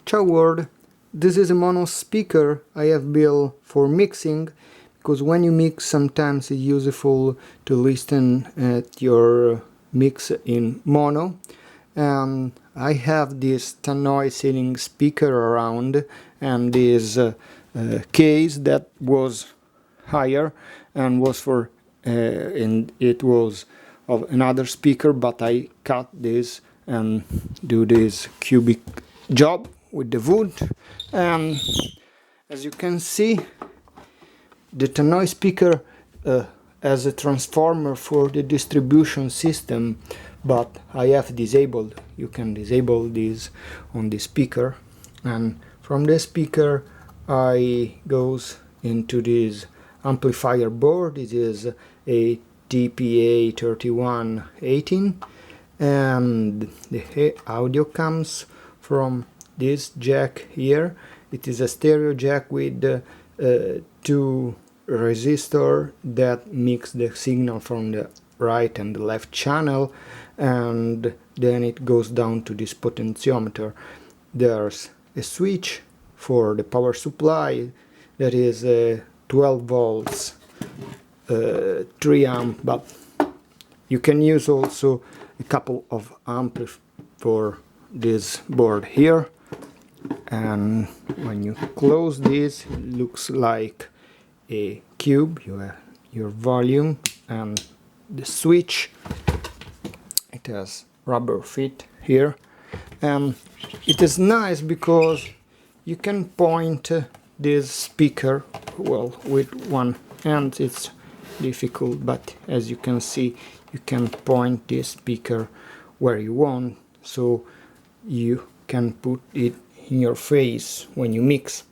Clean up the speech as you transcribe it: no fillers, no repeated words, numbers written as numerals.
Ciao world, this is a mono speaker I have built for mixing, because when you mix sometimes it's useful to listen at your mix in mono. And I have this Tannoy ceiling speaker around, and this case that was higher and was for and it was of another speaker, but I cut this and do this cubic job with the wood. And as you can see, the Tannoy speaker has a transformer for the distribution system, but I have disabled. You can disable this on the speaker, and from the speaker I goes into this amplifier board. It is a TPA 3118, and the audio comes from this jack here. It is a stereo jack with two resistors that mix the signal from the right and the left channel, and then it goes down to this potentiometer. There's a switch for the power supply that is 12 volts, 3 amp, but you can use also a couple of amps for this board here. And when you close this, it looks like a cube. You have your volume and the switch. It has rubber feet here, and it is nice because you can point this speaker, well, with one hand it's difficult, but as you can see, you can point this speaker where you want, so you can put it in your face when you mix.